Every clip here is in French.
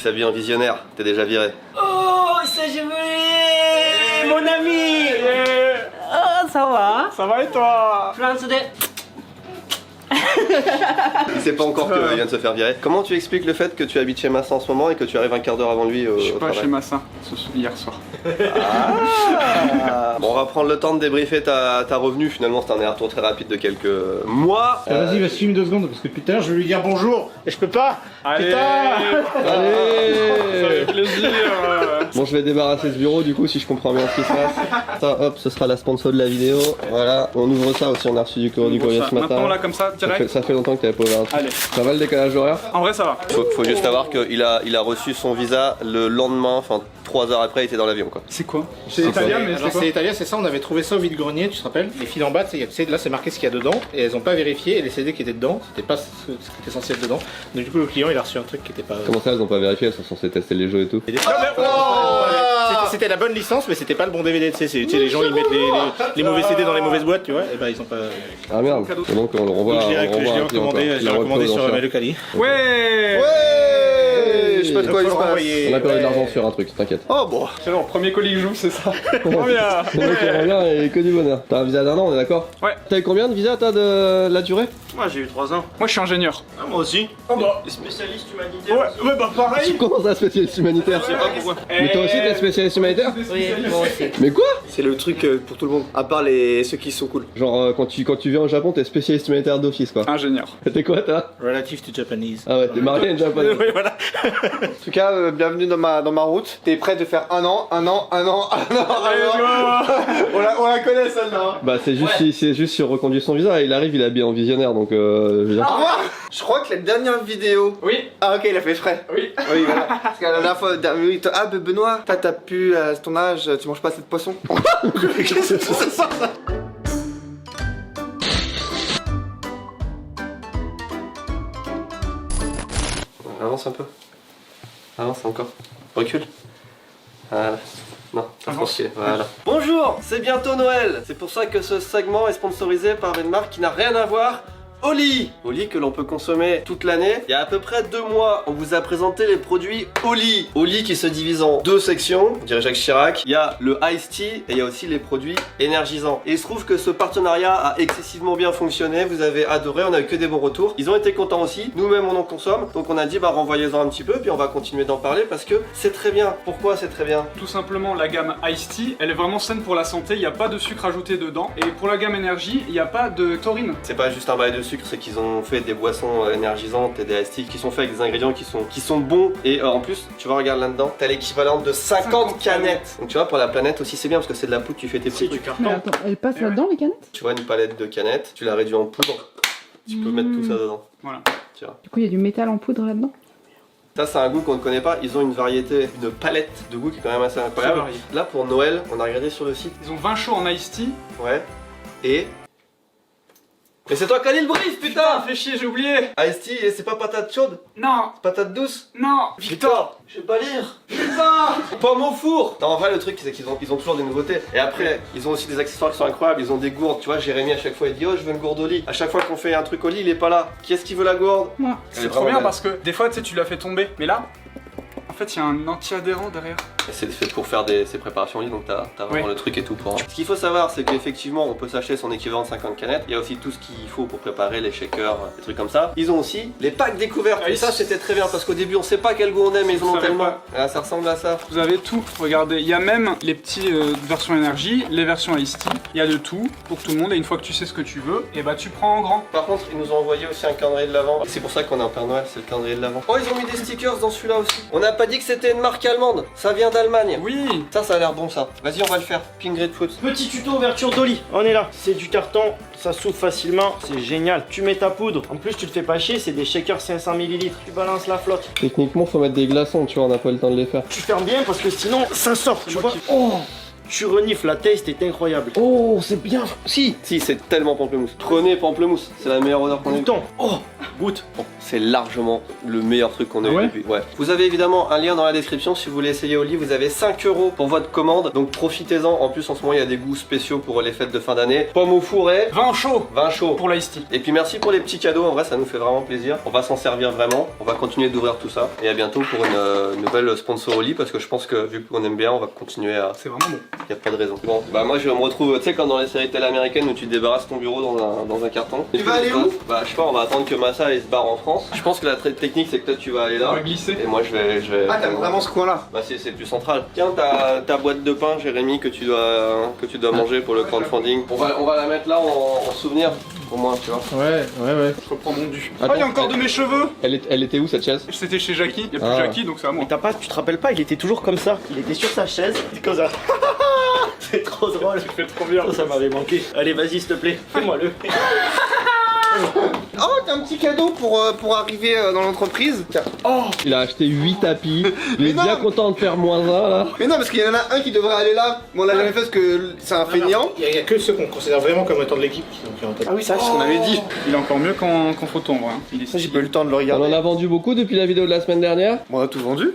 s'habille en visionnaire, t'es déjà viré. Oh, ça je voulais, mon ami. Oh, ça va? Ça va et toi? France de... Il sait pas encore qu'il vient de se faire virer. Comment tu expliques le fait que tu habites chez Massa en ce moment et que tu arrives un quart d'heure avant lui Je suis au pas travail? chez Massin hier soir. Bon, on va prendre le temps de débriefer ta revenue. Finalement, c'est un aller-retour très rapide de quelques mois. Vas-y, va filmer 2 secondes parce que depuis tout à l'heure je vais lui dire bonjour et je peux pas. Allez, Putain. ça fait Allez. plaisir. Bon, je vais débarrasser ce bureau du coup, si je comprends bien ce qui se passe. Ça, hop, ce sera la sponsor de la vidéo. Voilà, on ouvre ça aussi. On a reçu du courrier ce matin. Maintenant là comme ça, direct. Ça fait longtemps que t'avais pas ouvert un truc. Allez. Ça va le décalage horaire? En vrai ça va. Faut juste savoir qu'il a reçu son visa le lendemain, enfin 3 heures après, il était dans l'avion quoi. C'est quoi? C'est C'est italien mais Alors c'est quoi? c'est italien, c'est ça, on avait trouvé ça au vide-grenier, tu te rappelles? Les fils en bas, tu sais, là c'est marqué ce qu'il y a dedans et elles ont pas vérifié et les CD qui étaient dedans, c'était pas ce qui était censé être dedans. Donc du coup le client il a reçu un truc qui était pas... Comment ça, elles ont pas vérifié? Elles sont censées tester les jeux et tout. C'était la bonne licence mais c'était pas le bon DVD, tu sais, les gens ils mettent les mauvais CD dans les mauvses boîtes, tu vois, et bah ils ont pas... Ah merde. Et donc on le renvoie. Donc je l'ai on renvoie un client, quoi. recommandé sur l'enchère. Melocali. Ouais. Je sais pas de quoi il se passe. renvoyer. On a perdu de l'argent sur un truc, t'inquiète. Oh bon. C'est bon, premier colis que joue c'est ça. Trop bien. Le mec il revient et que du bonheur. T'as un visa d'1 an, on est d'accord? Ouais. T'as eu combien de visas toi de la durée? Moi j'ai eu 3 ans. Moi je suis ingénieur. Ah, moi aussi. Oh bah. Les spécialistes humanitaires. Ouais bah pareil. Comment ça, spécialiste humanitaire? Je sais pas pourquoi. Mais toi aussi t'es spécialiste humanitaire? Oui, moi aussi. Mais quoi? C'est le truc pour tout le monde, à part ceux qui sont cool. Genre quand tu viens au Japon t'es spécialiste humanitaire d'office quoi. Ingénieur. T'es quoi toi? Relative to Japanese. Ah ouais, t'es marié en japonais. Oui voilà. En tout cas, bienvenue dans ma route. T'es prêt de faire un an. On la connaît celle-là. Bah c'est juste sur reconduit son visa, il arrive, il est habillé en visionnaire donc je veux dire. Au revoir. Je crois que la dernière vidéo. Oui. Ah ok, il a fait frais. Oui. Oui voilà. Parce que la dernière fois, oui, ah Benoît, t'as pu à ton âge, tu manges pas assez de poisson. Qu'est-ce que c'est ça? Avance un peu. Avance encore. Recule. Voilà. Non, ça Avance. se voilà. Bonjour, c'est bientôt Noël. C'est pour ça que ce segment est sponsorisé par une marque qui n'a rien à voir. Oli! Oli que l'on peut consommer toute l'année. Il y a à peu près 2 mois, on vous a présenté les produits Oli. Oli qui se divise en 2 sections, on dirait Jacques Chirac. Il y a le Ice Tea et il y a aussi les produits énergisants. Et il se trouve que ce partenariat a excessivement bien fonctionné, vous avez adoré, on a eu que des bons retours. Ils ont été contents aussi, nous-mêmes on en consomme. Donc on a dit bah renvoyez-en un petit peu, puis on va continuer d'en parler parce que c'est très bien. Pourquoi c'est très bien? Tout simplement la gamme Ice Tea, elle est vraiment saine pour la santé, il n'y a pas de sucre ajouté dedans. Et pour la gamme énergie, il n'y a pas de taurine. C'est pas juste un bail de sucre, c'est qu'ils ont fait des boissons énergisantes et des iced tea qui sont faits avec des ingrédients qui sont bons. Et en plus, tu vois, regarde là-dedans, t'as l'équivalent de 50 canettes. Donc tu vois, pour la planète aussi, c'est bien parce que c'est de la poudre, tu fais tes petits trucs. Mais attends, elle passe Eh là-dedans les canettes? Tu vois, une palette de canettes, tu la réduis en poudre, tu peux mettre tout ça dedans. Voilà. Tu vois. Du coup, il y a du métal en poudre là-dedans? Ça, c'est un goût qu'on ne connaît pas. Ils ont une variété, une palette de goûts qui est quand même assez incroyable. varié. Là, pour Noël, on a regardé sur le site. Ils ont 20 chauds en Ice Tea. Ouais. Et. Mais c'est toi qui as dit le brief, putain! Fais chier, j'ai oublié. Ice tea, et c'est pas patate chaude? Non, Patate douce? non, Victor. Je vais pas lire. Pomme au four. Non, en vrai, le truc, c'est qu'ils ont toujours des nouveautés. Et après, ils ont aussi des accessoires qui sont incroyables. Ils ont des gourdes. Tu vois, Jérémy, à chaque fois, il dit oh, je veux une gourde au lit. À chaque fois qu'on fait un truc au lit, il est pas là. Qui est-ce qui veut la gourde? Moi. C'est trop bien parce que des fois, tu sais, tu l'as fait tomber. Mais là, en fait, il y a un anti-adhérent derrière. Et c'est fait pour faire ces préparations au lit, donc t'as vraiment Oui. le truc et tout pour. Ce qu'il faut savoir, c'est qu'effectivement, on peut s'acheter son équivalent de 50 canettes. Il y a aussi tout ce qu'il faut pour préparer les shakers, des trucs comme ça. Ils ont aussi les packs découvertes. Ah, Et ça, c'était très bien parce qu'au début, on sait pas quel goût on aime, mais ils en ont savez tellement. pas. Ah, ça ressemble à ça. Vous avez tout, regardez, il y a même les petits versions énergie, les versions Ice Tea, il y a de tout pour tout le monde et une fois que tu sais ce que tu veux, et bah tu prends en grand. Par contre, ils nous ont envoyé aussi un calendrier de l'Avent. C'est pour ça qu'on est en Père Noël, c'est le calendrier de l'Avent. Oh, ils ont mis des stickers dans celui-là aussi. On n'a pas dit que c'était une marque allemande, ça vient d'Allemagne. Oui. Ça a l'air bon ça. Vas-y, on va le faire. Pink Grapefruit. Petit tuto ouverture d'Oli. On est là. C'est du carton, ça s'ouvre facilement, c'est génial. Tu mets ta poudre. En plus, tu te fais pas chier, c'est des shakers 500 ml. Tu balances la flotte. Techniquement, faut mettre des glaçons, tu vois, on n'a pas le temps de les faire. Tu fermes bien parce que sinon, ça sort. Tu vois. Oh, tu renifles, la taste est incroyable. Oh, c'est bien. Si. Si, c'est tellement pamplemousse. Prenez pamplemousse, c'est la meilleure odeur qu'on ait. Bouton. Oh, goûte. Bon, C'est largement le meilleur truc qu'on a eu ouais depuis. Ouais. Vous avez évidemment un lien dans la description si vous voulez essayer Oli. Vous avez 5 € pour votre commande, donc profitez-en. En plus, en ce moment, il y a des goûts spéciaux pour les fêtes de fin d'année. Pommes au fourré, Vin chaud vin chaud. pour l'ice tea. Et puis merci pour les petits cadeaux, en vrai ça nous fait vraiment plaisir. On va s'en servir vraiment, on va continuer d'ouvrir tout ça. Et à bientôt pour une nouvelle sponsor Oli, parce que je pense que vu qu'on aime bien, on va continuer à... C'est vraiment bon. Y a pas de raison. Bon, bah moi je me retrouve, tu sais comme dans les séries télé américaines où tu débarrasses ton bureau dans un carton. Tu vas aller où? Bah je sais pas, on va attendre que Massa il se barre en France. Je pense que la technique c'est que toi tu vas aller On là. va glisser. Et moi je vais... Ah, t'aimes vraiment ce coin-là? Bah c'est plus central. Tiens ta boîte de pain Jérémy que tu dois manger pour le crowdfunding. On va la mettre là en souvenir au moins tu vois. Ouais. Je reprends mon dû. Attends, Oh, il y a encore de mes cheveux. Elle était où cette chaise? C'était chez Jackie. Il y a plus Ah. Jackie, donc c'est à moi. Mais tu te rappelles pas, il était toujours comme ça. Il était sur sa chaise, il était comme ça. C'est trop drôle. Tu fais trop bien. Ça m'avait manqué. Allez, vas-y, s'il te plaît, fais-moi-le. Oh, t'as un petit cadeau pour arriver dans l'entreprise. Tiens. Il a acheté 8 tapis. Il est Mais bien non. content de faire -1 là. Mais non, parce qu'il y en a un qui devrait aller là. Mais on l'a jamais fait parce que c'est un feignant. Il y a que ceux qu'on considère vraiment comme étant de l'équipe qui sont pris en tête. Ah oui, ça, c'est ce qu'on avait dit. Il est encore mieux qu'en photo en vrai. Il est Ça, j'ai pas eu le temps de le On regarder. en a vendu beaucoup depuis la vidéo de la semaine dernière. On a tout vendu.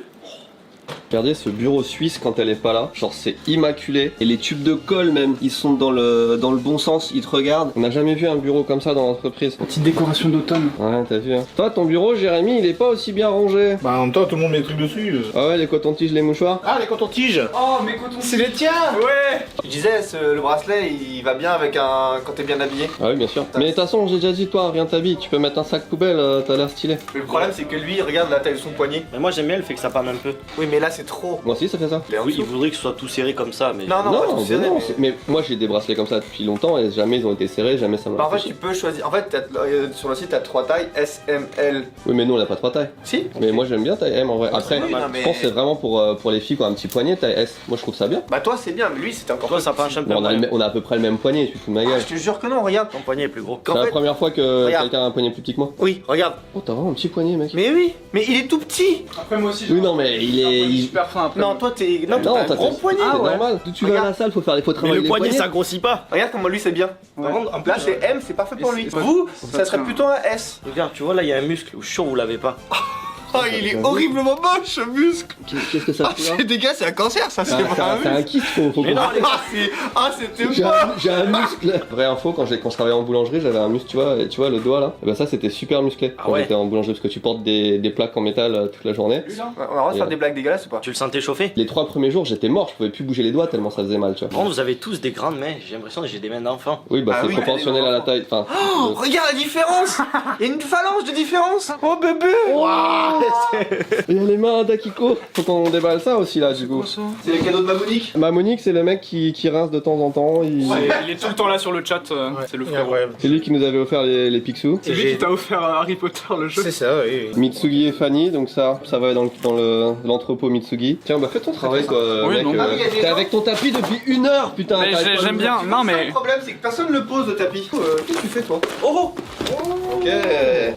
Regardez ce bureau suisse quand elle est pas là, genre c'est immaculé. Et les tubes de colle même, ils sont dans le bon sens, ils te regardent. On n'a jamais vu un bureau comme ça dans l'entreprise. Petite décoration d'automne. Ouais, t'as vu hein. Toi, ton bureau, Jérémy, il est pas aussi bien rangé. Bah en même temps, tout le monde met des trucs dessus. Ah ouais, les cotons-tiges, les mouchoirs. Ah, les cotons-tiges. Oh, mais quand on... C'est les tiens. Ouais. Je disais, le bracelet, il va bien avec quand t'es bien habillé. Ah oui, bien sûr. Mais de toute façon, j'ai déjà dit, toi, rien t'habille. Tu peux mettre un sac poubelle, t'as l'air stylé. Mais le problème, c'est que lui, regarde la taille de son poignet. Mais moi, j'aime bien le fait que ça parle un peu. Oui, mais là, c'est trop. Moi aussi, ça fait ça. Il est en Oui, dessous. il voudrait que ce soit tout serré comme ça, mais. Non, pas tout serré, mais- mais moi j'ai des bracelets comme ça depuis longtemps et jamais ils ont été serrés, jamais ça m'a Bah, en fait, fait tu chier. peux choisir. En fait, sur le site, t'as 3 tailles S, M, L. Oui, mais nous on a pas 3 tailles. Si. Mais moi j'aime bien taille M en vrai. Après, Oui, non, mais- je pense que c'est vraiment pour les filles qui ont un petit poignet taille S. Moi je trouve ça bien. Bah, toi, c'est bien, mais lui, c'était encore Toi, plus ça petit. penche un peu. Bon, on a à peu près le même poignet, tu te fous de ma gueule. Je te jure que non, regarde. Ton poignet est plus gros. C'est En la fait, première fois que regarde. quelqu'un a un poignet plus petit que moi. oui, regarde. Oh, t'as vraiment un petit poignet, mec. Mais oui, mais il est tout petit. Après, moi aussi, Oui, non, mais il est. super fin après. Non, toi, t'es. Non, Non, t'as un t'as gros poignet. C'est Ah ouais. normal. D'où tu vas à la salle, faut Mais travailler le les poignet, poignets. ça grossit pas. Regarde comment lui, c'est bien. Ouais. Par contre, en plus, là, c'est M, c'est parfait pour Et lui. c'est- Vous, ça ça serait tient. plutôt un S. Regarde, tu vois, là, il y a un muscle. Je suis sûr, vous l'avez pas. Oh, il est horriblement moche, ce muscle. Qu'est-ce que ça Ah, fait là c'est dégueu, c'est un cancer, ça, c'est Ah, pas un c'est un muscle. kyste, faut Mais non, les gars. C'était J'ai pas. j'ai un muscle. Vraie info, quand je travaillais en boulangerie, j'avais un muscle, tu vois le doigt là. Et bah ça c'était super musclé Ah quand ouais. j'étais en boulangerie parce que tu portes des plaques en métal toute la journée. Lui, là. On a le droit de faire des blagues dégueulasses ou pas? Tu le sentais chauffer? Les 3 premiers jours, j'étais mort, je pouvais plus bouger les doigts tellement ça faisait mal, tu vois. Par contre, vous avez tous des grandes mains. J'ai l'impression que j'ai des mains d'enfant. Oui, bah Ah c'est oui, proportionnel à la taille. Enfin, Oh, regarde la différence. Il y a une phalange de différence. Oh, bébé. il y a les mains d'Akiko. Faut qu'on déballe ça aussi là, du coup. C'est le cadeau de ma Monique. Bah Monique, c'est le mec qui rince de temps en temps. Il est tout le temps là sur le chat, c'est le frère. Ouais. C'est lui qui nous avait offert les Picsou. C'est lui qui t'a offert Harry Potter le jeu. C'est ça, oui. Mitsugi et Fanny, donc ça va dans l'entrepôt Mitsugi. Tiens, bah fais ton travail quoi, Oui, mec. non. Ah oui, il y a des T'es gens- avec ton tapis depuis 1 heure, putain. Mais t'arrêtes pas de j'aime me bien. Non mais. Le problème, c'est que personne ne le pose le tapis. Qu'est-ce que tu fais, toi? Oh. Ok.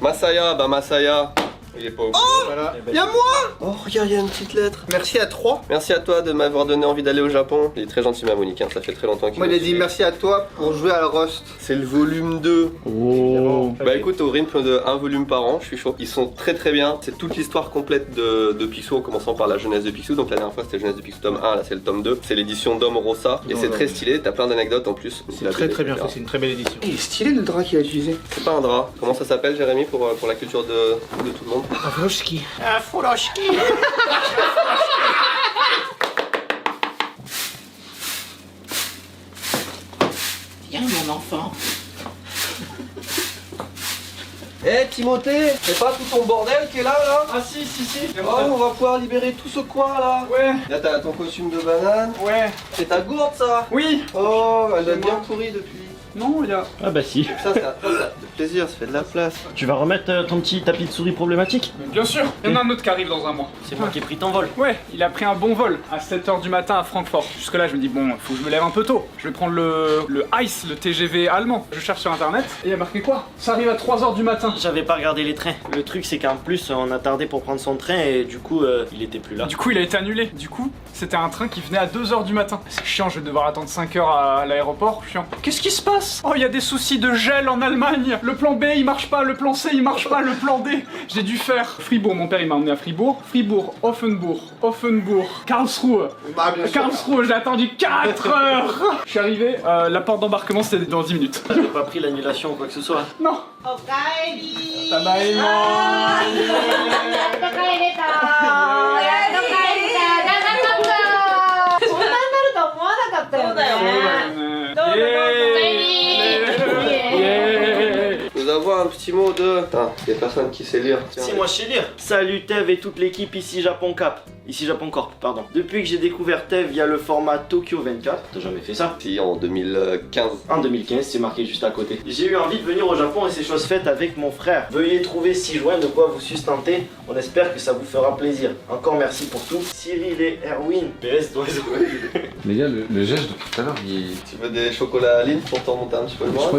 Masaya, bah Masaya. Il est pas au Voilà. Y'a moi. Oh, regarde, il y a une petite lettre. Merci à 3. Merci à toi de m'avoir donné envie d'aller au Japon. Il est très gentil, ma Monique, hein. Ça fait très longtemps qu'il Moi, il me a dit suit. merci à toi pour jouer à la Rust. C'est le volume 2. Oh. Bah écoute, au rythme de 1 volume par an, je suis chaud. Ils sont très très bien. C'est toute l'histoire complète de Picsou, en commençant par la jeunesse de Picsou. Donc la dernière fois c'était jeunesse de Picsou tome 1, là c'est le tome 2. C'est l'édition d'Homme Rossa. Et c'est très stylé, t'as plein d'anecdotes en plus. C'est très très bien fait, c'est une très belle édition. Il est stylé le drap qu'il a utilisé. C'est pas un drap. Comment ça s'appelle, Jérémy, pour la culture de tout le monde? Avloski. Un foulochki. Viens, mon enfant. Eh Timothée, c'est pas tout ton bordel qui est là Ah si. Oh, on va pouvoir libérer tout ce coin là. Ouais. Là t'as ton costume de banane. Ouais. C'est ta gourde ça. Oui. Oh, elle doit être C'est bien moi. pourrie depuis. Non, il y a. Ah bah si. Ça, ça fait plaisir, ça fait de la place. Tu vas remettre ton petit tapis de souris problématique? Bien sûr. Il y en a un autre qui arrive dans un mois. C'est moi qui ai pris ton vol. Ouais, il a pris un bon vol à 7h du matin à Francfort. Jusque là, je me dis, bon, faut que je me lève un peu tôt. Je vais prendre le ICE, le TGV allemand. Je cherche sur internet et il y a marqué quoi? Ça arrive à 3h du matin. J'avais pas regardé les trains. Le truc, c'est qu'en plus, on a tardé pour prendre son train et du coup, il était plus là. Du coup, il a été annulé. Du coup, c'était un train qui venait à 2h du matin. C'est chiant, je vais devoir attendre 5 heures à l'aéroport. Chiant. Qu'est-ce qui se passe? Oh, il y a des soucis de gel en Allemagne. Le plan B il marche pas, le plan C il marche pas, le plan D. J'ai dû faire Fribourg, mon père il m'a emmené à Fribourg. Fribourg, Offenbourg, Karlsruhe. Karlsruhe, j'ai attendu 4 heures. Je suis arrivé, la porte d'embarquement c'était dans 10 minutes. J'ai pas pris l'annulation ou quoi que ce soit. Non. Nous avons un petit mot de... Putain, il y a personne qui sait lire. Tiens, Si, moi je sais lire. Salut Tev et toute l'équipe ici Japon Cap. Ici Japon Corp, pardon. Depuis que j'ai découvert Tev via le format Tokyo 24, t'as jamais fait ça? Si, en 2015. En 2015, c'est marqué juste à côté. J'ai eu envie de venir au Japon et c'est chose faite avec mon frère. Veuillez trouver 6 juin de quoi vous sustenter. On espère que ça vous fera plaisir. Encore merci pour tout. Cyril et Erwin. PS dans les oreilles. Les gars, le geste de tout à l'heure, il... Tu veux des chocolats à l'île pour t'en monter un petit peu le bras?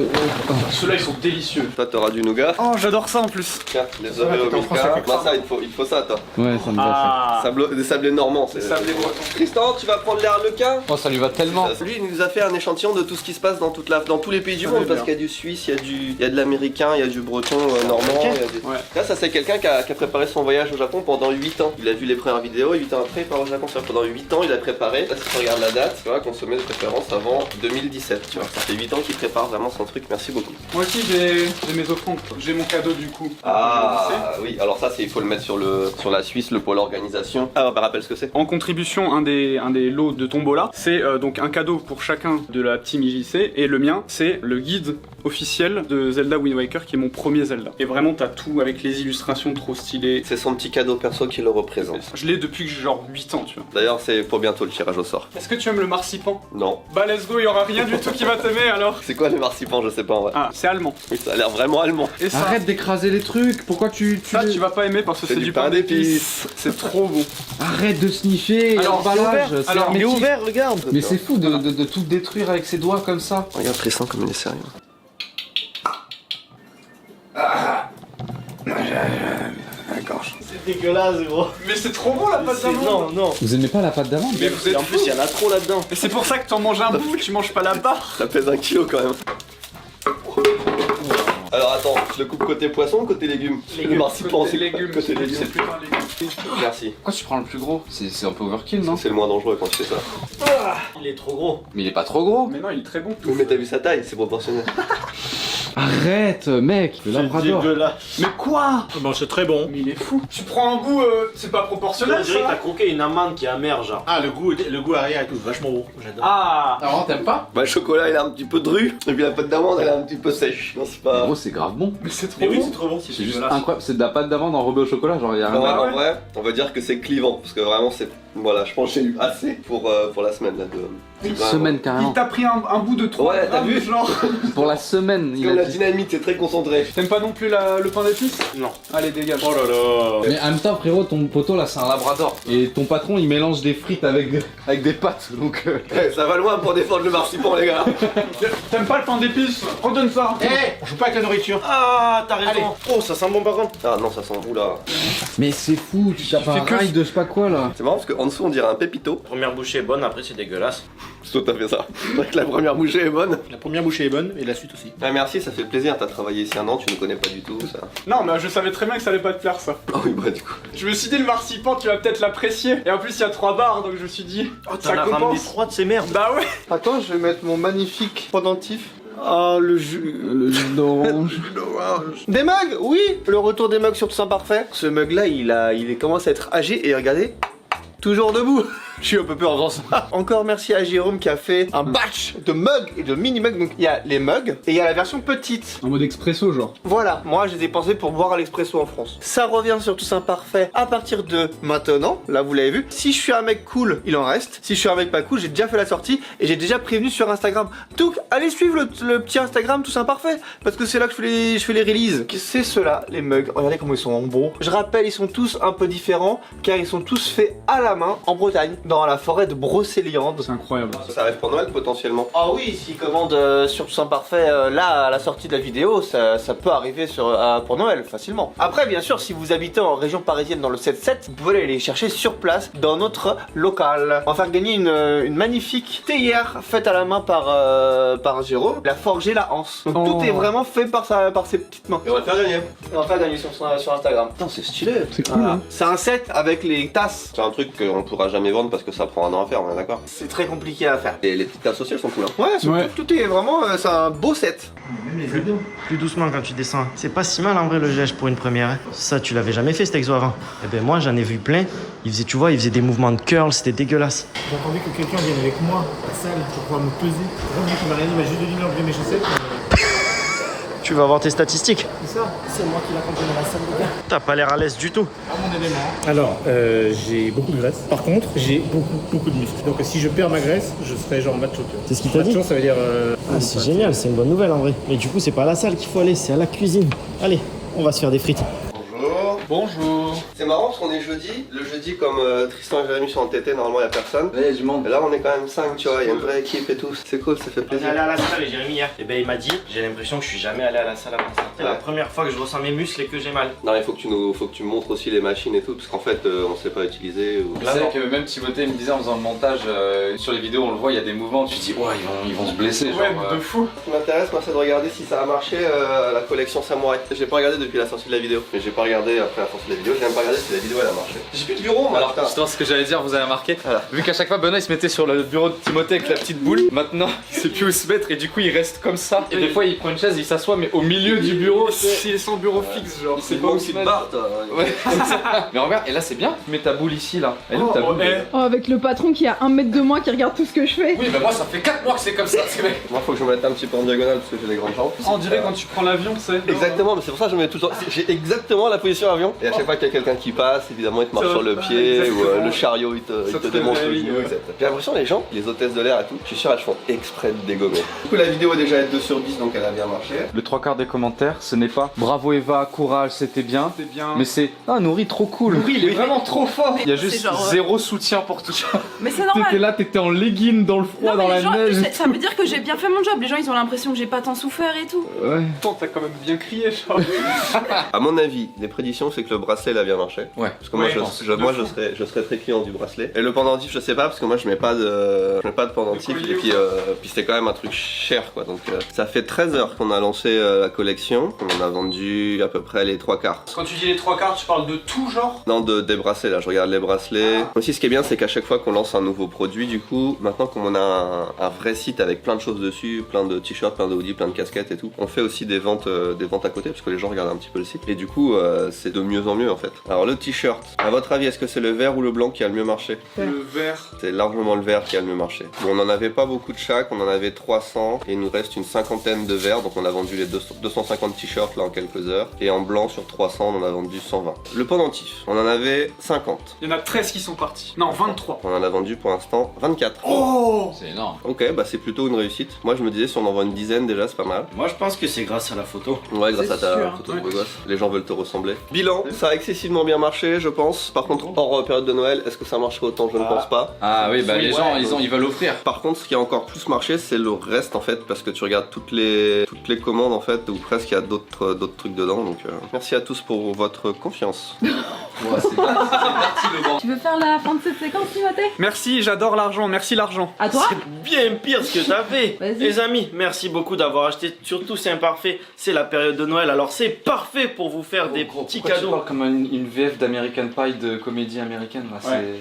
Ceux-là ils sont délicieux. Toi, t'auras du nougat. Oh, j'adore ça en plus. Tiens, les Oreos t'es en France, Milka. avec Moi, ça, il faut ça, toi. Ouais, ça me va ça. Des sablés normands. Des sablés bretons. Tristan, tu vas prendre les harlequins? Oh, ça lui va tellement. Lui, il nous a fait un échantillon de tout ce qui se passe dans tous les pays du monde, parce qu'il y a du suisse, il y a de l'américain, il y a du breton normand. il y a des- Ouais. Là, ça c'est quelqu'un qui a préparé son voyage au Japon pendant 8 ans. Il a vu les premières vidéos, et 8 ans après, il part au Japon. C'est-à-dire pendant 8 ans, il a préparé. Là, si tu regardes la date, tu vois, consommé de préférence avant 2017. Tu vois, ça fait 8 ans qu'il prépare vraiment son truc. Merci beaucoup. Moi aussi j'ai mes offrandes. J'ai mon cadeau du coup. Ah oui, alors ça, il faut le mettre sur la Suisse, le pôle organisation. Ah, bah rappelle ce que c'est. En contribution, un des lots de Tombola, c'est donc un cadeau pour chacun de la team IJC, et le mien, c'est le guide officiel de Zelda Wind Waker, qui est mon premier Zelda. Et vraiment, t'as tout avec les illustrations trop stylées. C'est son petit cadeau perso qui le représente. Je l'ai depuis que j'ai genre 8 ans, tu vois. D'ailleurs, c'est pour bientôt le tirage au sort. Est-ce que tu aimes le marsipan? Non. Bah let's go, il y aura rien du tout qui va t'aimer alors. C'est quoi les marsipans? Je sais pas en vrai. Ah, c'est allemand. Oui, ça a l'air vraiment allemand. Et ça, Arrête d'écraser les trucs, pourquoi tu ça tu vas pas aimer parce que c'est du pain d'épices. C'est trop bon. Arrête de sniffer Alors, l'emballage, c'est alors, Il est hermétique. ouvert, regarde. Mais c'est fou de tout détruire avec ses doigts comme ça. Regarde Tristan comme il est sérieux. C'est dégueulasse, gros. Mais c'est trop bon la pâte d'amande. Non. Vous aimez pas la pâte d'amande? Mais vous êtes En plus, il y en a trop là-dedans. Et c'est pour ça que t'en manges un bout, tu manges pas la barre. Ça pèse 1 kilo quand même. Alors attends, je le coupe côté poisson ou côté légumes? Le marsipan, c'est légumes. côté légumes. C'est plus un légume. Merci. Pourquoi tu prends le plus gros? C'est un peu overkill, non? C'est le moins dangereux quand tu fais ça. Il est trop gros. Mais il est pas trop gros. Mais non, il est très bon. Oui, mais t'as vu sa taille, c'est proportionnel. Arrête, mec, le labrador. Dégueulasse. Mais quoi? Bon, c'est très bon. Mais il est fou. Tu prends un goût, c'est pas On proportionnel dirait que t'as ça. croqué une amande qui est amère, genre. Ah, le goût arrière et tout, vachement bon. J'adore. Ah. Alors, t'aimes pas? Bah le chocolat il est un petit peu dru, et puis la pâte d'amande elle est un petit peu sèche. Non c'est pas... Gros, c'est grave bon. Mais c'est trop Mais oui, bon. c'est trop bon. C'est juste incroyable, c'est de la pâte d'amande enrobée au chocolat, genre y'a rien. En vrai, Ah ouais. en vrai, on va dire que c'est clivant, parce que vraiment c'est... Voilà, je pense que j'ai eu assez pour la semaine là de... Une Vraiment. semaine Il carrément. t'a pris un bout de 3 Ouais, t'as vu genre. Pour la semaine, il Comme a la dit. dynamite, c'est très concentré. T'aimes pas non plus le pain d'épices? Non. Allez, dégage. Oh là là. Mais en même temps, frérot, ton poteau là, c'est un labrador. Et ton patron, il mélange des frites avec des pâtes, donc. Ça va loin pour défendre le marsipan les gars. T'aimes pas le pain d'épices? Redonne ça. Eh, on joue pas avec la nourriture. Ah, t'as raison. Allez. Oh, ça sent bon par contre. Ah non, ça sent oula. Mais c'est fou, tu tapes un fais que- rail de je sais pas quoi là. C'est marrant parce qu'en dessous on dirait un pépito. Première bouchée est bonne, après c'est dégueulasse. C'est tout à fait ça. C'est vrai que la première bouchée est bonne. La première bouchée est bonne et la suite aussi. Ah merci, ça fait plaisir, t'as travaillé ici un an, tu ne connais pas du tout ça. Non, mais je savais très bien que ça allait pas te plaire ça. Ah oui bah du coup. Je me suis dit le marsipan, tu vas peut-être l'apprécier. Et en plus, il y a 3 barres, donc je me suis dit, Oh, ça t'en as ramené compense. 3 de ces merdes. Bah ouais. Attends, je vais mettre mon magnifique pendentif. Ah, le jus. Le jus d'orange. Des mugs, oui. Le retour des mugs sur Tout ça parfait. Ce mug là, il commence à être âgé et regardez, toujours debout. Je suis un peu peur en faisant ça. Encore merci à Jérôme qui a fait un batch de mugs et de mini mugs. Donc il y a les mugs et il y a la version petite. En mode expresso, genre. Voilà, moi je les ai pensés pour boire à l'expresso en France. Ça revient sur Tout ça parfait à partir de maintenant. Là vous l'avez vu. Si je suis un mec cool, il en reste. Si je suis un mec pas cool, j'ai déjà fait la sortie et j'ai déjà prévenu sur Instagram. Donc allez suivre le petit Instagram Tout ça parfait parce que c'est là que je fais les releases. C'est ceux-là, les mugs. Regardez comment ils sont en beau. Je rappelle, ils sont tous un peu différents car ils sont tous faits à la main en Bretagne. dans la forêt de Brocéliande. C'est incroyable. Ça arrive pour Noël potentiellement. Ah oui, s'ils commandent sur Tout Saint Parfait, là, à la sortie de la vidéo, ça peut arriver pour Noël, facilement. Après, bien sûr, si vous habitez en région parisienne dans le 7-7, vous pouvez aller les chercher sur place, dans notre local. On va faire gagner une magnifique théière faite à la main par Jérôme. Il a forgé la anse. Donc tout est vraiment fait par ses petites mains. Et on va le faire gagner. Et on va faire gagner sur Instagram. Putain, c'est stylé. C'est cool, hein. C'est un set avec les tasses. C'est un truc qu'on pourra jamais vendre parce que ça prend un an à faire, on est d'accord. C'est très compliqué à faire. Et les petites tasses aussi, elles sont cool. Hein. Ouais, Ouais. tout est vraiment, c'est un beau set. Plus doucement quand tu descends. C'est pas si mal en vrai le geste pour une première. Hein. Ça, tu l'avais jamais fait cet exo avant. Eh ben moi, j'en ai vu plein. Il faisait des mouvements de curl, c'était dégueulasse. J'attendais que quelqu'un vienne avec moi à la salle pour pouvoir me peser. Rien qui m'a rien dit, il m'a juste donné l'enlever mes chaussettes. Tu vas voir tes statistiques. C'est ça, c'est moi qui l'accompagne à la salle de gars. T'as pas l'air à l'aise du tout. À mon élément. Alors, j'ai beaucoup de graisse. Par contre, j'ai beaucoup de muscles. Donc si je perds ma graisse, je serai genre macho. C'est ce qu'il t'a dit? Macho, ça veut dire... Ah, c'est génial, c'est une bonne nouvelle en vrai. Mais du coup, c'est pas à la salle qu'il faut aller, c'est à la cuisine. Allez, on va se faire des frites. Bonjour. Bonjour. C'est marrant parce qu'on est jeudi. Le jeudi, comme Tristan et Jérémy sont entêtés, normalement il y a personne. Là, il y a du monde. Et là, on est quand même 5, tu vois, il y a une vraie équipe et tout. C'est cool, ça fait On est plaisir. allé à la salle et Jérémy hier. Et ben il m'a dit, j'ai l'impression que je suis jamais allé à la salle avant ça. C'est la première fois que je ressens mes muscles et que j'ai mal. Non, il faut que tu me montres aussi les machines et tout, parce qu'en fait, on sait pas utiliser. Ou... Tu sais que même Timothée me disait en faisant le montage, sur les vidéos on le voit, il y a des mouvements, tu te dis ouais ils vont se blesser genre. Ouais, de fou. Ce qui m'intéresse, moi, c'est de regarder si ça a marché la collection Samouraï. J'ai pas regardé depuis la sortie de la vidéo. Mais j'ai pas regardé après la sortie de la vidéo, j'ai même pas regardé si la vidéo elle a marché. J'ai plus de bureau, moi. Alors putain. justement ce que j'allais dire, vous avez remarqué, Voilà. vu qu'à chaque fois Benoît il se mettait sur le bureau de Timothée avec la petite boule, maintenant il sait plus où se mettre et du coup il reste comme ça. Et des fois il prend une chaise, il s'assoit mais au milieu du bureau. Il est sans bureau fixe, genre. Il sait pas où se mettre. barre, toi. Ouais, c'est ça. Mais regarde, et là c'est bien, tu mets ta boule ici là. Elle est où ta boule Oh, avec le patron qui a 1 mètre de moi qui regarde tout ce que je fais. Oui, mais moi ça fait 4 mois que c'est comme ça, c'est vrai. Moi, faut que je me mette un petit peu en diagonale parce que j'ai des grandes jambes. On dirait quand tu prends l'avion, tu sais. Exactement, mais c'est pour ça que je me mets tout le temps. J'ai exactement la position avion. Et à chaque fois qu'il y a quelqu'un qui passe, évidemment, il te marche sur le pied ou le chariot, il te te démonte le réveille, genou, ouais. etc. J'ai l'impression les gens, les hôtesses de l'air et tout, je suis sûr elles font exprès de dégommer. Du coup, la vidéo est déjà à 2 sur 10, donc elle a bien marché. Le 3/4 des commentaires, ce n'est pas bravo Eva, courage, c'était bien. C'est bien. Mais c'est ah Nourri trop cool. Nourri, il est vraiment trop fort. Il y a C'est juste genre, zéro soutien pour tout ça. Mais c'est T'étais normal. là, t'étais en legging dans le froid, Non, dans mais la les gens, neige. ça veut dire que j'ai bien fait mon job. Les gens, ils ont l'impression que j'ai pas tant souffert et tout. Ouais. Attends, t'as quand même bien crié, genre. À mon avis, les prédictions, c'est que le bracelet il a bien marché. Ouais. Parce que moi, Ouais, je serais très client du bracelet. Et le pendentif, je sais pas, parce que moi, je mets pas de pendentif. collier Et puis, puis c'était quand même un truc cher, quoi. Donc, ça fait 13 heures qu'on a lancé la collection. On en a vendu à peu près les 3/4. Quand tu dis les 3/4, tu parles de tout genre. Non, des bracelets, là, je regarde les bracelets. Aussi, ce qui est bien, c'est qu'à chaque fois qu'on lance un nouveau produit, du coup, maintenant, comme on a un vrai site avec plein de choses dessus, plein de t-shirts, plein de hoodies, plein de casquettes et tout, on fait aussi des ventes à côté, parce que les gens regardent un petit peu le site. Et du coup, c'est de mieux en mieux, en fait. Alors, le t-shirt, à votre avis, est-ce que c'est le vert ou le blanc qui a le mieux marché? Le vert. C'est largement le vert qui a le mieux marché. Bon, on en avait pas beaucoup de chaque, on en avait 300, et il nous reste une cinquantaine de verts, donc on a vendu les 250 t-shirts là en quelques heures, et en blanc sur 300, on en a vendu 120. Le pendentif, on en avait 50. Il y en a 13 qui sont partis. Non, 23. On en a vendu pour l'instant 24. Oh! C'est énorme. Ok, bah c'est plutôt une réussite. Moi je me disais si on en vend une dizaine déjà c'est pas mal. Moi, je pense que c'est grâce à la photo. Ouais, grâce à ta sûr. photo de beau gosse. Les gens veulent te ressembler. Bilan, ça a excessivement bien marché je pense. Par contre, hors période de Noël, est-ce que ça marcherait autant? Je ne pense pas. Ah oui, bah Oui, les ouais, gens ils veulent offrir. Par contre, ce qui a encore plus marché, c'est le reste en fait, parce que tu regardes toutes les commandes en fait, ou presque il y a d'autres trucs dedans. Donc merci à tous pour votre confiance. Ouais, c'est parti le banc. Tu veux faire la fin de cette séquence, Timothée? Merci, j'adore l'argent. Merci l'argent. À toi? Bien pire ce que t'as fait. Vas-y. Les amis, merci beaucoup d'avoir acheté. Surtout, c'est imparfait. C'est la période de Noël, alors c'est parfait pour vous faire des petits Pourquoi tu cadeaux. parles comme une VF d'American Pie de comédie américaine là, Ouais.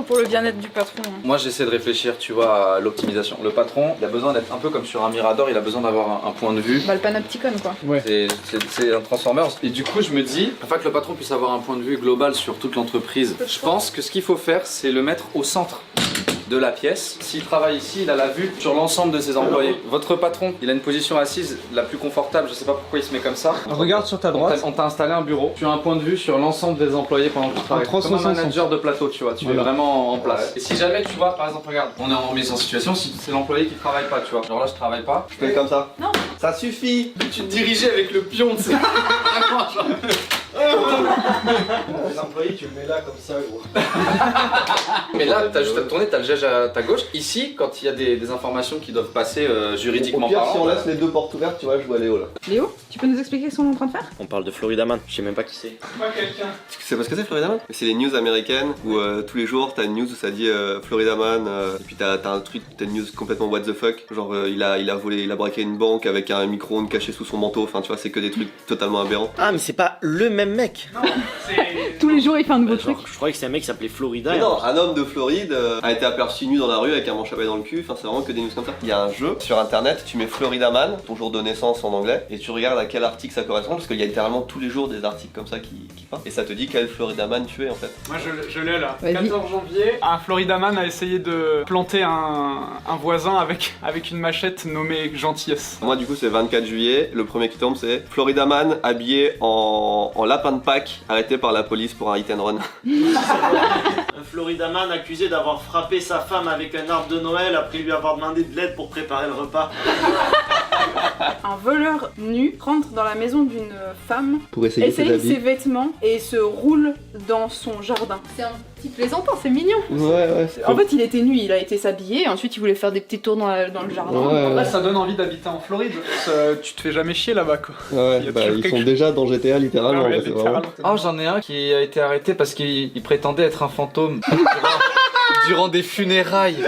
Pour le bien-être du patron. hein. Moi j'essaie de réfléchir, tu vois, à l'optimisation. Le patron, il a besoin d'être un peu comme sur un Mirador, il a besoin d'avoir un point de vue. Bah, le panopticon, quoi. C'est un Transformers. Et du coup, je me dis, afin que le patron puisse avoir un point de vue global sur toute l'entreprise, je pense que ce qu'il faut faire, c'est le mettre au centre de la pièce. S'il travaille ici, il a la vue sur l'ensemble de ses employés. Votre patron, il a une position assise la plus confortable, je sais pas pourquoi il se met comme ça. Regarde sur ta On t'a installé un bureau, tu as un point de vue sur l'ensemble des employés pendant que tu travailles. Comme un 360. manager de plateau, tu vois, tu es vraiment en place. Et si jamais tu vois, par exemple, regarde, on est en mise en situation, si c'est l'employé qui travaille pas, tu vois. Genre là, je travaille pas. Je fais comme ça. Non. Ça suffit. Tu te dirigeais avec le pion, tu sais. Vraiment, genre. employés, tu le mets là comme ça, gros. Mais là, t'as juste à tourner, t'as le gège à ta gauche. Ici, quand il y a des informations qui doivent passer juridiquement Au pire, parlant. si on laisse les deux portes ouvertes, tu vois, je vois Léo là. Léo, tu peux nous expliquer ce qu'on est en train de faire? On parle de Florida Man, je sais même pas qui c'est. Moi, quelqu'un. Tu sais pas ce que c'est Florida Man? C'est les news américaines où tous les jours t'as une news où ça dit Florida Man et puis t'as un truc, t'as une news complètement what the fuck. Genre il a volé, il a braqué une banque avec un micro-ondes caché sous son manteau. Enfin tu vois, c'est que des trucs totalement aberrants. Ah, mais c'est pas le même mec. Non, c'est. Tous les jours, il fait un nouveau truc. Je croyais que c'est un mec qui s'appelait Florida. Mais non, un homme de Floride a été aperçu nu dans la rue avec un manche à balai dans le cul. Enfin c'est vraiment que des news comme ça. Il y a un jeu sur internet, tu mets Florida Man, ton jour de naissance en anglais, et tu regardes à quel article ça correspond parce qu'il y a littéralement tous les jours des articles comme ça qui partent. Et ça te dit quel Florida Man tu es en fait. Moi je l'ai là. Vas-y. 14 janvier, un Florida Man a essayé de planter un voisin avec une machette nommée Gentillesse. Moi du coup c'est 24 juillet, le premier qui tombe c'est Florida Man habillé en lapin de Pâques arrêté par la police pour un hit and run. Un Florida Man accusé d'avoir frappé sa femme avec un arbre de Noël après lui avoir demandé de l'aide pour préparer le repas. Un voleur nu rentre dans la maison d'une femme, Pour essayer essaye ses vêtements et se roule dans son jardin. C'est un petit plaisantin, c'est mignon. Ouais c'est En fait, il était nu, il a été s'habillé, et ensuite il voulait faire des petits tours dans le jardin. Ouais, Là, ça donne envie d'habiter en Floride. Tu te fais jamais chier là-bas quoi. Ouais, Il y a bah toujours ils quelque sont déjà dans GTA littéralement. Ah ouais, c'est vraiment- littéralement. Oh, j'en ai un qui a été arrêté parce qu'il prétendait être un fantôme durant des funérailles.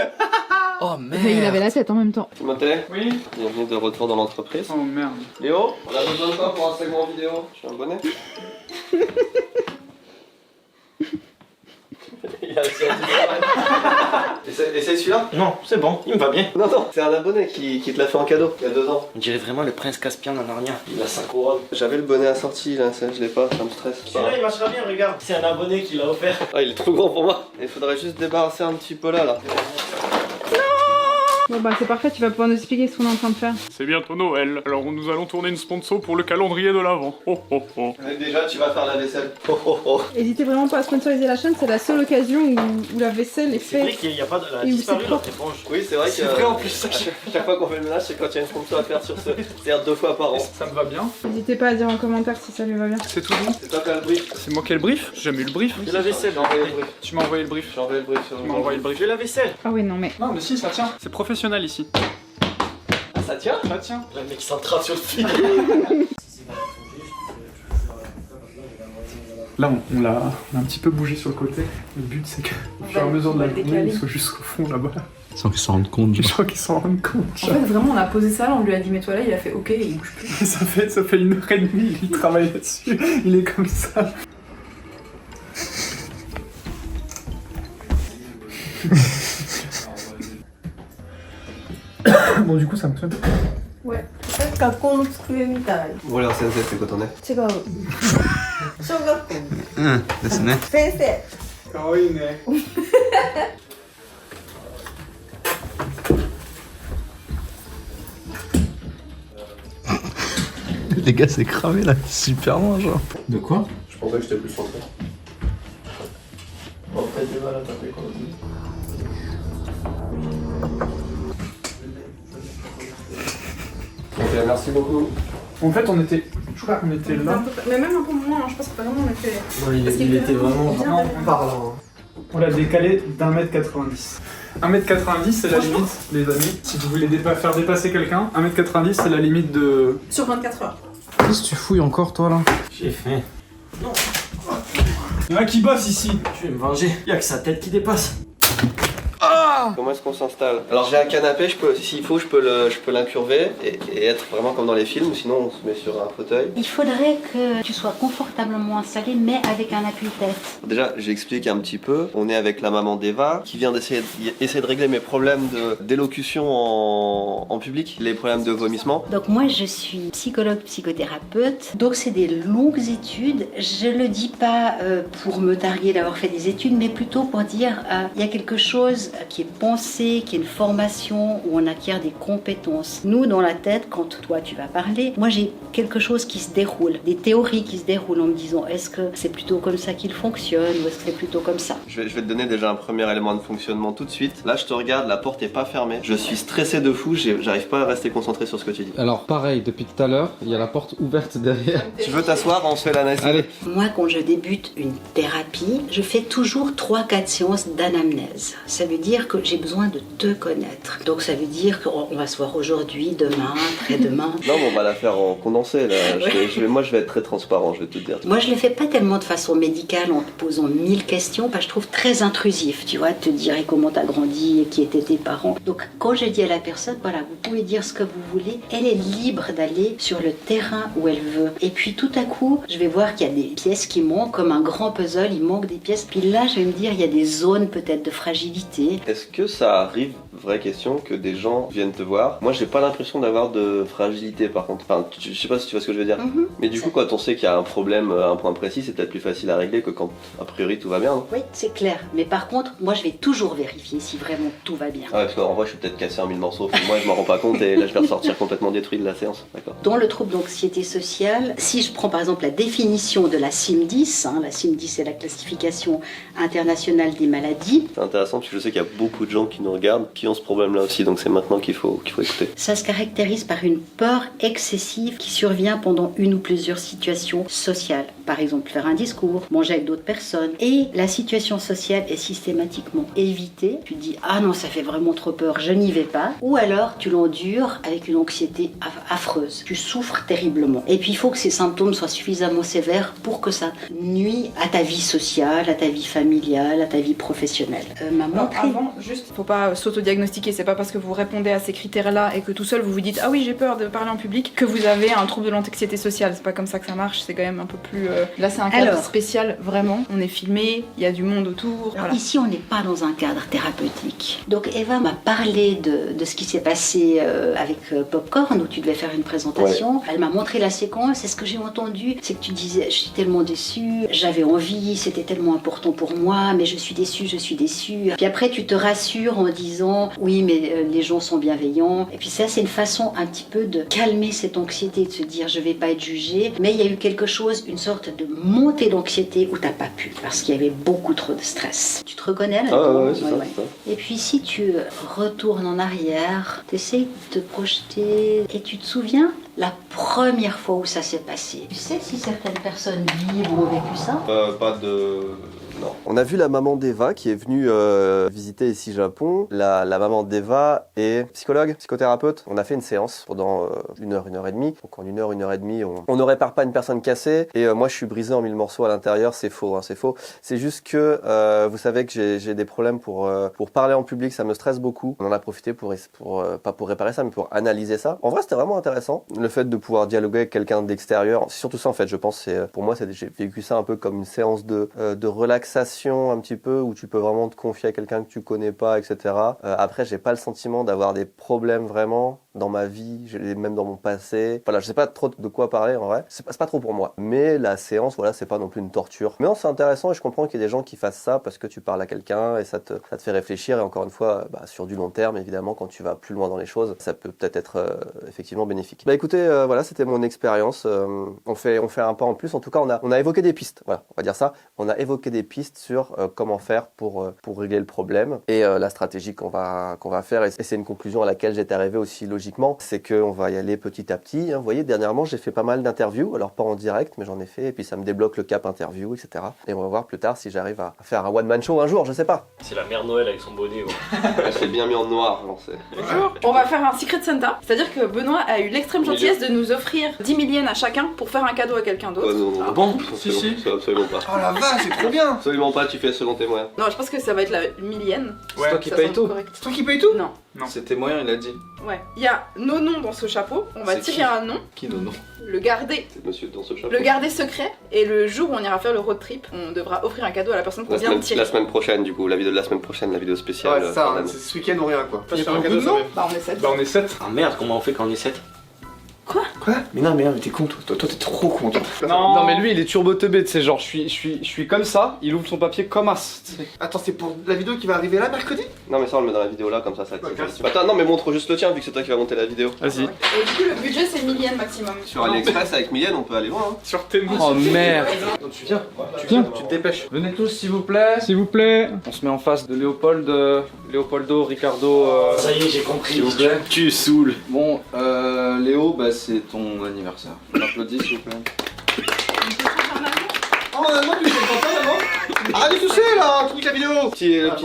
Oh merde. Mais il avait la tête en même temps. Timothée, Oui. bienvenue de retour dans l'entreprise. Oh merde. Léo, on a besoin de toi pour un segment vidéo. Je suis un bonnet. Il a réussi à Essaye celui-là. Non, c'est bon, il me va bien. Non, c'est un abonné qui te l'a fait en cadeau il y a 2 ans. On dirait vraiment le prince Caspian dans Narnia. Il a 5 couronnes. J'avais le bonnet assorti là, ça, je l'ai pas, ça me stresse. Celui-là, il marchera bien, regarde. C'est un abonné qui l'a offert. Ah, il est trop grand pour moi. Il faudrait juste débarrasser un petit peu là. Bon bah c'est parfait, tu vas pouvoir nous expliquer ce qu'on est en train de faire. C'est bientôt Noël, alors nous allons tourner une sponsor pour le calendrier de l'Avent. Oh oh oh. Mais déjà, tu vas faire la vaisselle. Oh oh oh. N'hésitez vraiment pas à sponsoriser la chaîne, c'est la seule occasion où la vaisselle est C'est vrai faite. qu'il n'y a pas de. Elle a Et où disparu c'est notre éponge. Oui, c'est vrai que. C'est vrai en plus. Chaque fois qu'on fait le ménage, c'est quand il y a une sponsor à faire sur ce. C'est-à-dire 2 fois par an. Ça me va bien. N'hésitez pas à dire en commentaire si ça lui va bien. C'est tout bon. C'est toi qui as le brief. C'est moi qui ai le brief. J'ai jamais eu le brief. De la vaisselle. J'ai envoyé le brief. Tu m'as envoyé le brief. J'ai envoyé le brief. Tu m'as envoyé le brief. J'ai la vaisselle. Ah oui non mais... Non mais si, ça tient. C'est professionnel ici. Ah, ça tient. Ça tient. Le mec s'entrave sur le fil. Là, on l'a un petit peu bougé sur le côté. Le but, c'est que, au fur et à mesure de la journée, il soit jusqu'au fond là-bas. Sans qu'ils s'en rendent compte. Les gens qui s'en rendent compte. En fait, vraiment, on a posé ça, on lui a dit mets-toi là, il a fait ok, et il bouge plus. Ça fait 1h30, il travaille là-dessus. Il est comme ça. Bon, du coup, ça me fait. 学校の机みたい。 Voilà, c'est c'est quand on est. 違う。小学校。うんですね。先生。かわいいね。 Les gars, c'est cramé là, super loin genre. De quoi? Je pensais que j'étais plus centré. Bon, peut-être du mal à taper quand même. Ok, merci beaucoup. En fait, je crois qu'on était là. Mais même un peu moins, hein, je pense que vraiment on a fait. Il était vraiment bien parlant. On l'a décalé d'1m90. 1m90 c'est la limite, les amis. Si vous voulez faire dépasser quelqu'un, 1m90 c'est la limite de. Sur 24 heures. Qu'est-ce que tu fouilles encore toi là? J'ai faim. Il y en a qui bossent ici. Je vais me venger. Y'a que sa tête qui dépasse. Comment est-ce qu'on s'installe? Alors j'ai un canapé, s'il faut je peux l'incurver et être vraiment comme dans les films, sinon on se met sur un fauteuil. Il faudrait que tu sois confortablement installé, mais avec un appui-tête. Déjà j'explique un petit peu, on est avec la maman d'Eva qui vient d'essayer de régler mes problèmes d'élocution en public, les problèmes de vomissement. Donc moi, je suis psychologue, psychothérapeute. Donc c'est des longues études. Je le dis pas pour me targuer d'avoir fait des études, mais plutôt pour dire il y a quelque chose qui est qui est pensé, qui est une formation où on acquiert des compétences. Nous, dans la tête, quand toi tu vas parler, moi j'ai quelque chose qui se déroule, des théories qui se déroulent en me disant est-ce que c'est plutôt comme ça qu'il fonctionne ou est-ce que c'est plutôt comme ça. Je vais te donner déjà un premier élément de fonctionnement tout de suite. Là, je te regarde, la porte est pas fermée. Je suis stressé de fou, j'arrive pas à rester concentré sur ce que tu dis. Alors pareil, depuis tout à l'heure, il y a la porte ouverte derrière. Tu veux t'asseoir, on se fait l'analyse. Allez. Moi, quand je débute une thérapie, je fais toujours 3-4 séances d'anamnèse. Ça veut dire que j'ai besoin de te connaître. Donc ça veut dire qu'on va se voir aujourd'hui, demain, après-demain. Non, mais on va la faire en condensé là. Moi, je vais être très transparent, je vais te dire. Moi, je le fais pas tellement de façon médicale en te posant 1000 questions, parce que je trouve très intrusif, tu vois, te dire comment t'as grandi, qui étaient tes parents. Donc quand je dis à la personne, voilà, vous pouvez dire ce que vous voulez, elle est libre d'aller sur le terrain où elle veut. Et puis tout à coup, je vais voir qu'il y a des pièces qui manquent, comme un grand puzzle, il manque des pièces. Puis là, je vais me dire, il y a des zones peut-être de fragilité. Est-ce que ça arrive, vraie question, que des gens viennent te voir? Moi, j'ai pas l'impression d'avoir de fragilité par contre. Enfin, je sais pas si tu vois ce que je veux dire. Mais du coup, quand on sait qu'il y a un problème à un point précis, c'est peut-être plus facile à régler que quand a priori tout va bien, non? Oui, c'est clair. Mais par contre, moi, je vais toujours vérifier si vraiment tout va bien. Ah ouais, parce qu'en vrai, je suis peut-être cassé en 1000 morceaux. Moi, je m'en rends pas compte et là, je vais ressortir complètement détruit de la séance. D'accord. Dans le trouble d'anxiété sociale, si je prends par exemple la définition de la CIM-10, la CIM-10 c'est la classification internationale des maladies. C'est intéressant parce que je sais qu'il y a beaucoup de gens qui nous regardent qui ont ce problème-là aussi, donc c'est maintenant qu'il faut écouter. Ça se caractérise par une peur excessive qui survient pendant une ou plusieurs situations sociales. Par exemple, faire un discours, manger avec d'autres personnes. Et la situation sociale est systématiquement évitée. Tu te dis, ah non, ça fait vraiment trop peur, je n'y vais pas. Ou alors, tu l'endures avec une anxiété affreuse. Tu souffres terriblement. Et puis, il faut que ces symptômes soient suffisamment sévères pour que ça nuit à ta vie sociale, à ta vie familiale, à ta vie professionnelle. Maman, avant, juste, faut pas s'auto-diagnostiquer. C'est pas parce que vous répondez à ces critères-là et que tout seul vous vous dites ah oui j'ai peur de parler en public que vous avez un trouble de l'anxiété sociale. C'est pas comme ça que ça marche. C'est quand même un peu plus. Là c'est un cadre spécial vraiment. On est filmé, il y a du monde autour. Alors, ici on n'est pas dans un cadre thérapeutique. Donc Eva m'a parlé de ce qui s'est passé avec Popcorn où tu devais faire une présentation. Ouais. Elle m'a montré la séquence et ce que j'ai entendu c'est que tu disais je suis tellement déçue, j'avais envie, c'était tellement important pour moi mais je suis déçue. Puis après tu te rassures en disant oui mais les gens sont bienveillants. Et puis ça c'est une façon un petit peu de calmer cette anxiété, de se dire je vais pas être jugée. Mais il y a eu quelque chose, une sorte de montée d'anxiété où t'as pas pu parce qu'il y avait beaucoup trop de stress. Tu te reconnais là? Ouais, c'est ça. Et puis si tu retournes en arrière, t'essayes de te projeter et tu te souviens la première fois où ça s'est passé. Tu sais si certaines personnes vivent ou ont vécu ça? Pas de... Non. On a vu la maman d'Eva qui est venue visiter ici Japon. La maman d'Eva est psychologue, psychothérapeute. On a fait une séance pendant 1 heure, 1 heure et demie. Donc en 1 heure, 1 heure et demie, on ne répare pas une personne cassée. Et moi je suis brisé en 1000 morceaux à l'intérieur. C'est faux, c'est faux. C'est juste que vous savez que j'ai des problèmes pour parler en public. Ça me stresse beaucoup. On en a profité pour pas pour réparer ça, mais pour analyser ça. En vrai c'était vraiment intéressant. Le fait de pouvoir dialoguer avec quelqu'un d'extérieur. C'est surtout ça en fait, je pense. Pour moi j'ai vécu ça un peu comme une séance de relaxation un petit peu où tu peux vraiment te confier à quelqu'un que tu connais pas, etc. Après, j'ai pas le sentiment d'avoir des problèmes vraiment dans ma vie, même dans mon passé. Voilà, je sais pas trop de quoi parler en vrai. C'est pas trop pour moi. Mais la séance, voilà, c'est pas non plus une torture. Mais non, c'est intéressant et je comprends qu'il y ait des gens qui fassent ça parce que tu parles à quelqu'un et ça te fait réfléchir. Et encore une fois, sur du long terme, évidemment, quand tu vas plus loin dans les choses, ça peut peut-être être effectivement bénéfique. Bah écoutez, voilà, c'était mon expérience. On fait un pas en plus. En tout cas, on a évoqué des pistes. Voilà, on va dire ça. On a évoqué des pistes sur comment faire pour régler le problème et la stratégie qu'on va faire. Et c'est une conclusion à laquelle j'étais arrivé aussi logiquement, c'est qu'on va y aller petit à petit. Hein. Vous voyez, dernièrement, j'ai fait pas mal d'interviews, alors pas en direct, mais j'en ai fait, et puis ça me débloque le cap interview, etc. Et on va voir plus tard si j'arrive à faire un one-man show un jour, je sais pas. C'est la mère Noël avec son bonnet. Elle s'est bien mis en noir. Bonjour. On va faire un Secret Santa, c'est-à-dire que Benoît a eu l'extrême gentillesse de nous offrir 10 000 yens à chacun pour faire un cadeau à quelqu'un d'autre. Non. Ah bon? Si. Absolument pas. Oh la vache, c'est trop bien! Absolument pas, tu fais selon tes moyens. Non, je pense que ça va être la 1000 yens. C'est toi qui paye tout. C'est toi qui paye tout? Non. C'était moyen, il a dit. Ouais. Il y a nos noms dans ce chapeau. On va tirer un nom. Qui nos noms? Le garder. C'est monsieur dans ce chapeau. Le garder secret. Et le jour où on ira faire le road trip, on devra offrir un cadeau à la personne qu'on vient de tirer. La semaine prochaine, du coup, la vidéo de la semaine prochaine, la vidéo spéciale. Ouais, c'est ça, c'est ce week-end ou rien quoi. Il y a pas un cadeau, ça va. Bah on est 7. Bah on est 7. Ah merde, comment on fait quand on est 7? Quoi? Quoi? Mais non, mais t'es con, toi t'es trop con, toi. Non mais lui il est turbo teubé, tu sais, genre je suis comme ça, il ouvre son papier comme as. tu sais. Attends, c'est pour la vidéo qui va arriver là mercredi? Non mais ça on le met dans la vidéo là, comme ça Attends, non mais montre juste le tien vu que c'est toi qui vas monter la vidéo. Vas-y. Et du coup, le budget c'est 1000 yens maximum. Sur AliExpress avec Mylène on peut aller loin. Hein. Sur tes mots. Oh merde. Tu viens. Tu viens. Tu te dépêches. Venez tous s'il vous plaît. S'il vous plaît. On se met en face de Léopoldo, Ricardo. Ça y est, j'ai compris. S'il vous plaît. Tu saoules. Bon, Léo, bah c'est ton anniversaire. On applaudit s'il vous plaît. Oh non, tu fais pas ça avant. Arrête de toucher là, truc la vidéo.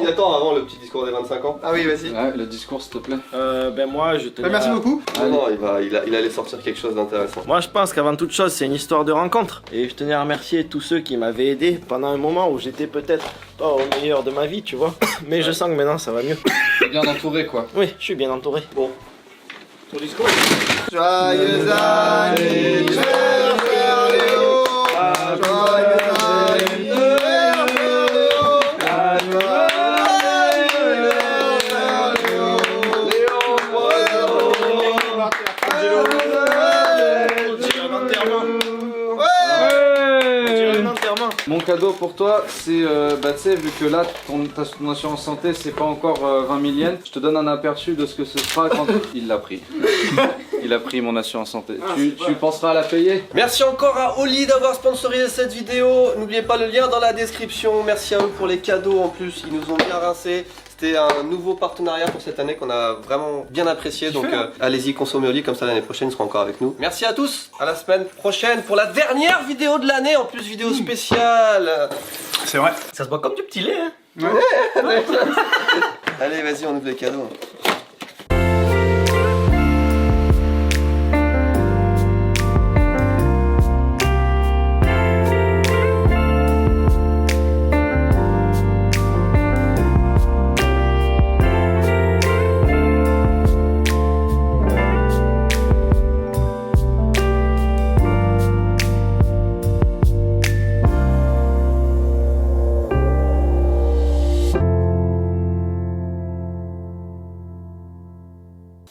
Attends, avant le petit discours des 25 ans. Ah oui, vas-y. Ouais, le discours s'il te plaît. Ben moi, je tenais Merci beaucoup. Ah non, il allait sortir quelque chose d'intéressant. Moi, je pense qu'avant toute chose, c'est une histoire de rencontre. Et je tenais à remercier tous ceux qui m'avaient aidé pendant un moment où j'étais peut-être pas au meilleur de ma vie, tu vois. Mais je sens que maintenant, ça va mieux. T'es bien entouré quoi. Oui, je suis bien entouré. Bon. Ton discours. Joyeux anniversaire Léo. Joyeux anniversaire Mon cadeau pour toi, c'est, bah tu sais, vu que là, ton assurance santé, c'est pas encore 20 000 yens, je te donne un aperçu de ce que ce sera quand il l'a pris. Il a pris mon assurance santé. Tu penseras à la payer? Merci encore à Oli d'avoir sponsorisé cette vidéo. N'oubliez pas le lien dans la description. Merci à eux pour les cadeaux en plus, ils nous ont bien rincés. C'était un nouveau partenariat pour cette année qu'on a vraiment bien apprécié. Donc allez-y, consommez Oli, comme ça l'année prochaine il sera encore avec nous. Merci à tous, à la semaine prochaine pour la dernière vidéo de l'année, en plus vidéo spéciale. C'est vrai. Ça se boit comme du petit lait, hein. Ouais. Allez, vas-y, on ouvre les cadeaux.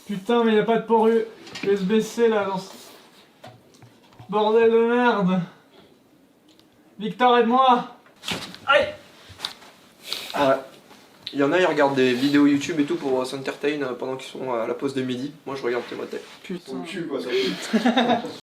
Putain, mais y a pas de port USB-C là dans ce bordel de merde. Victor, aide-moi. Aïe. Ouais. Il y en a, ils regardent des vidéos YouTube et tout pour s'entertain pendant qu'ils sont à la pause de midi. Moi, je regarde tes mots. Putain. Ton cul, quoi, ça.